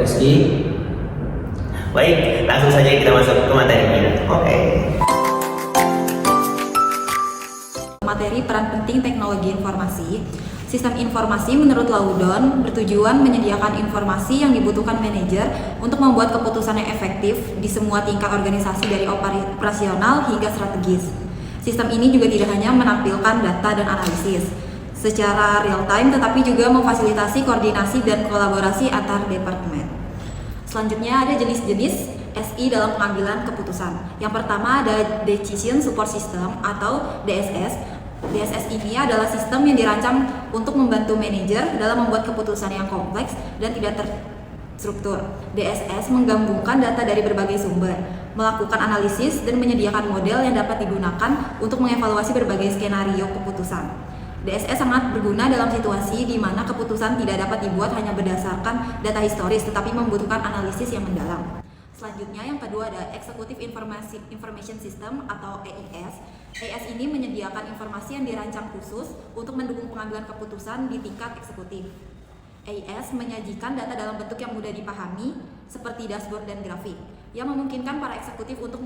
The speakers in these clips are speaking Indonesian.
Rizky. Baik, langsung saja kita masuk ke materinya. Oke. Materi peran penting teknologi informasi. Sistem informasi menurut Laudon bertujuan menyediakan informasi yang dibutuhkan manajer untuk membuat keputusan yang efektif di semua tingkat organisasi dari operasional hingga strategis. Sistem ini juga tidak hanya menampilkan data dan analisis secara real time, tetapi juga memfasilitasi koordinasi dan kolaborasi antar departemen. Selanjutnya ada jenis-jenis SI dalam pengambilan keputusan. Yang pertama ada Decision Support System atau DSS. DSS ini adalah sistem yang dirancang untuk membantu manajer dalam membuat keputusan yang kompleks dan tidak terstruktur. DSS menggabungkan data dari berbagai sumber, melakukan analisis dan menyediakan model yang dapat digunakan untuk mengevaluasi berbagai skenario keputusan. DSS sangat berguna dalam situasi di mana keputusan tidak dapat dibuat hanya berdasarkan data historis, tetapi membutuhkan analisis yang mendalam. Selanjutnya yang kedua ada Executive Information System atau EIS. EIS ini menyediakan informasi yang dirancang khusus untuk mendukung pengambilan keputusan di tingkat eksekutif. EIS menyajikan data dalam bentuk yang mudah dipahami seperti dashboard dan grafik yang memungkinkan para eksekutif untuk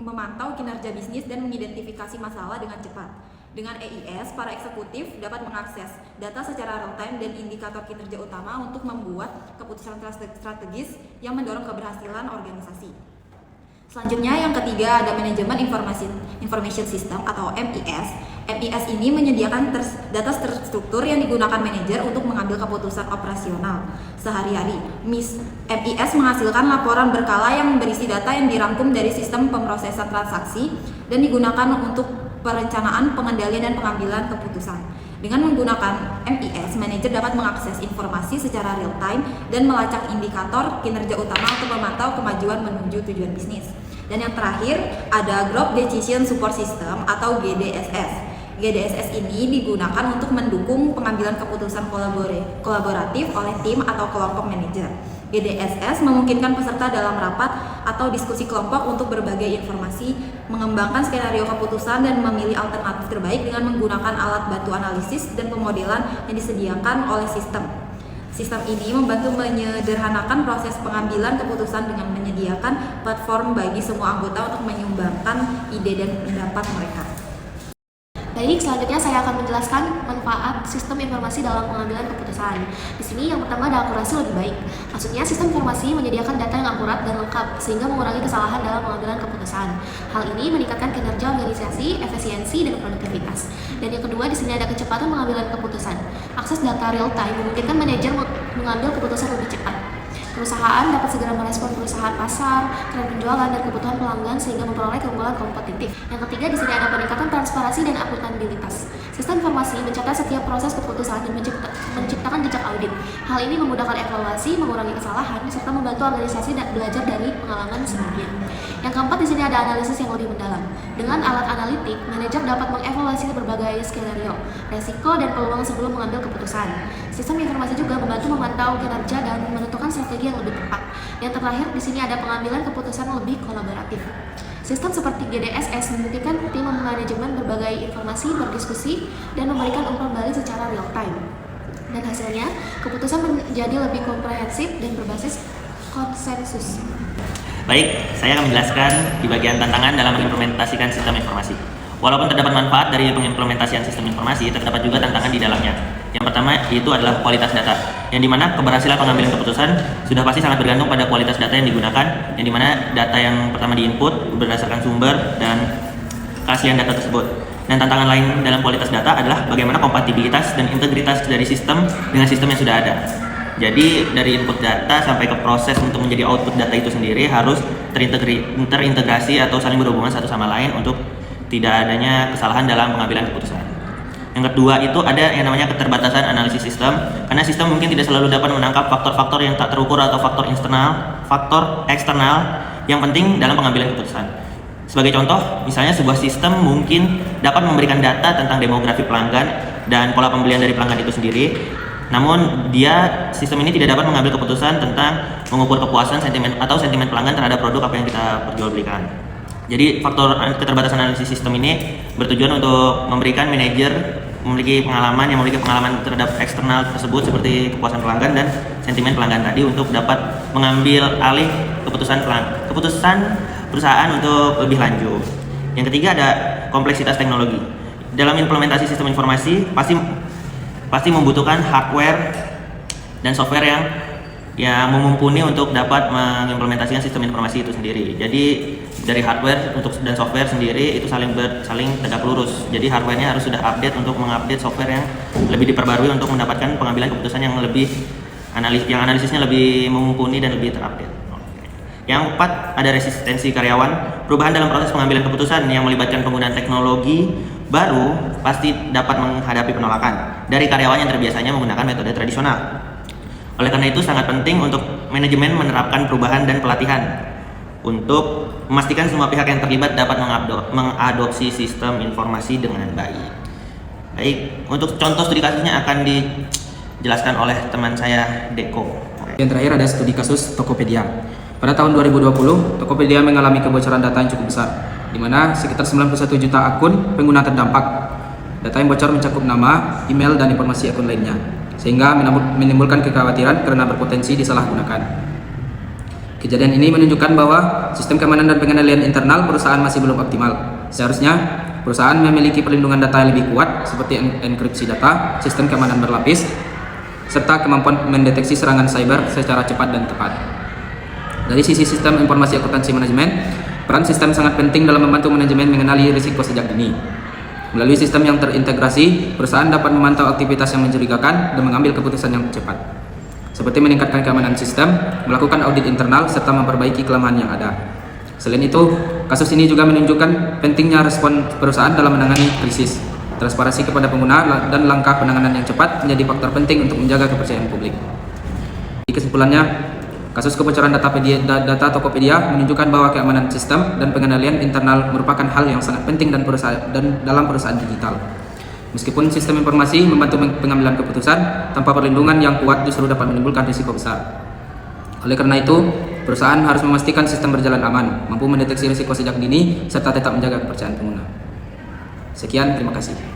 memantau kinerja bisnis dan mengidentifikasi masalah dengan cepat. Dengan EIS, para eksekutif dapat mengakses data secara real-time dan indikator kinerja utama untuk membuat keputusan strategis yang mendorong keberhasilan organisasi. Selanjutnya yang ketiga ada Manajemen Information System atau MIS. MIS ini menyediakan data terstruktur yang digunakan manajer untuk mengambil keputusan operasional sehari-hari. MIS menghasilkan laporan berkala yang berisi data yang dirangkum dari sistem pemrosesan transaksi dan digunakan untuk perencanaan, pengendalian, dan pengambilan keputusan. Dengan menggunakan MIS, manajer dapat mengakses informasi secara real time dan melacak indikator kinerja utama untuk memantau kemajuan menuju tujuan bisnis. Dan yang terakhir ada Group Decision Support System atau GDSS. GDSS ini digunakan untuk mendukung pengambilan keputusan kolaboratif oleh tim atau kelompok manajer. GDSS memungkinkan peserta dalam rapat atau diskusi kelompok untuk berbagai informasi, mengembangkan skenario keputusan, dan memilih alternatif terbaik dengan menggunakan alat bantu analisis dan pemodelan yang disediakan oleh sistem. Sistem ini membantu menyederhanakan proses pengambilan keputusan dengan menyediakan platform bagi semua anggota untuk menyumbangkan ide dan pendapat mereka. Baik, selanjutnya saya akan menjelaskan manfaat sistem informasi dalam pengambilan keputusan. Di sini yang pertama ada akurasi lebih baik. Maksudnya sistem informasi menyediakan data yang akurat dan lengkap sehingga mengurangi kesalahan dalam pengambilan keputusan. Hal ini meningkatkan kinerja organisasi, efisiensi, dan produktivitas. Dan yang kedua di sini ada kecepatan pengambilan keputusan. Akses data real time memungkinkan manajer mengambil keputusan lebih cepat. Perusahaan dapat segera merespon perusahaan pasar, tren penjualan, dan kebutuhan pelanggan sehingga memperoleh keunggulan kompetitif. Yang ketiga, di sini ada peningkatan transparansi dan akuntabilitas. Sistem informasi mencatat setiap proses keputusan dan menciptakan jejak audit. Hal ini memudahkan evaluasi, mengurangi kesalahan, serta membantu organisasi dan belajar dari pengalaman sebelumnya. Yang keempat, di sini ada analisis yang lebih mendalam. Dengan alat analitik, manajer dapat mengevaluasi berbagai skenario, resiko, dan peluang sebelum mengambil keputusan. Sistem informasi juga membantu memantau kinerja dan menentukan strategi yang lebih tepat. Yang terakhir, di sini ada pengambilan keputusan lebih kolaboratif. Sistem seperti GDSS memungkinkan tim manajemen berbagai informasi, berdiskusi, dan memberikan umpan balik secara real time. Dan hasilnya, keputusan menjadi lebih komprehensif dan berbasis konsensus. Baik, saya akan menjelaskan di bagian tantangan dalam mengimplementasikan sistem informasi. Walaupun terdapat manfaat dari pengimplementasian sistem informasi, terdapat juga tantangan di dalamnya. Yang pertama yaitu adalah kualitas data, yang dimana keberhasilan pengambilan keputusan sudah pasti sangat bergantung pada kualitas data yang digunakan, yang dimana data yang pertama diinput berdasarkan sumber dan keaslian data tersebut. Dan tantangan lain dalam kualitas data adalah bagaimana kompatibilitas dan integritas dari sistem dengan sistem yang sudah ada. Jadi dari input data sampai ke proses untuk menjadi output data itu sendiri harus terintegrasi atau saling berhubungan satu sama lain untuk tidak adanya kesalahan dalam pengambilan keputusan. Yang kedua itu ada yang namanya keterbatasan analisis sistem, karena sistem mungkin tidak selalu dapat menangkap faktor-faktor yang tak terukur atau faktor eksternal yang penting dalam pengambilan keputusan. Sebagai contoh, misalnya sebuah sistem mungkin dapat memberikan data tentang demografi pelanggan dan pola pembelian dari pelanggan itu sendiri. Namun sistem ini tidak dapat mengambil keputusan tentang mengukur kepuasan sentimen pelanggan terhadap produk apa yang kita perjualbelikan. Jadi faktor keterbatasan analisis sistem ini bertujuan untuk memberikan manajer memiliki pengalaman terhadap eksternal tersebut seperti kepuasan pelanggan dan sentimen pelanggan tadi untuk dapat mengambil alih keputusan perusahaan untuk lebih lanjut. Yang ketiga ada kompleksitas teknologi. Dalam implementasi sistem informasi pasti membutuhkan hardware dan software yang mumpuni untuk dapat mengimplementasikan sistem informasi itu sendiri. Jadi dari hardware dan software sendiri itu saling tegak lurus. Jadi hardwarenya harus sudah update untuk mengupdate software yang lebih diperbarui untuk mendapatkan pengambilan keputusan yang analisisnya lebih mumpuni dan lebih terupdate. Yang keempat ada resistensi karyawan. Perubahan dalam proses pengambilan keputusan yang melibatkan penggunaan teknologi baru pasti dapat menghadapi penolakan dari karyawan yang terbiasanya menggunakan metode tradisional. Oleh karena itu sangat penting untuk manajemen menerapkan perubahan dan pelatihan untuk memastikan semua pihak yang terlibat dapat mengadopsi sistem informasi dengan baik. Baik, untuk contoh studi kasusnya akan dijelaskan oleh teman saya Deko. Yang terakhir ada studi kasus Tokopedia. Pada tahun 2020, Tokopedia mengalami kebocoran data yang cukup besar, di mana sekitar 91 juta akun pengguna terdampak. Data yang bocor mencakup nama, email, dan informasi akun lainnya, sehingga menimbulkan kekhawatiran karena berpotensi disalahgunakan. Kejadian ini menunjukkan bahwa sistem keamanan dan pengendalian internal perusahaan masih belum optimal. Seharusnya, perusahaan memiliki perlindungan data yang lebih kuat seperti enkripsi data, sistem keamanan berlapis, serta kemampuan mendeteksi serangan cyber secara cepat dan tepat. Dari sisi sistem informasi akuntansi manajemen, peran sistem sangat penting dalam membantu manajemen mengenali risiko sejak dini. Melalui sistem yang terintegrasi, perusahaan dapat memantau aktivitas yang mencurigakan dan mengambil keputusan yang cepat, seperti meningkatkan keamanan sistem, melakukan audit internal, serta memperbaiki kelemahan yang ada. Selain itu, kasus ini juga menunjukkan pentingnya respon perusahaan dalam menangani krisis. Transparansi kepada pengguna dan langkah penanganan yang cepat menjadi faktor penting untuk menjaga kepercayaan publik. Di kesimpulannya, kasus kebocoran data Tokopedia menunjukkan bahwa keamanan sistem dan pengendalian internal merupakan hal yang sangat penting dan dalam perusahaan digital. Meskipun sistem informasi membantu pengambilan keputusan, tanpa perlindungan yang kuat justru dapat menimbulkan risiko besar. Oleh karena itu, perusahaan harus memastikan sistem berjalan aman, mampu mendeteksi risiko sejak dini, serta tetap menjaga kepercayaan pengguna. Sekian, terima kasih.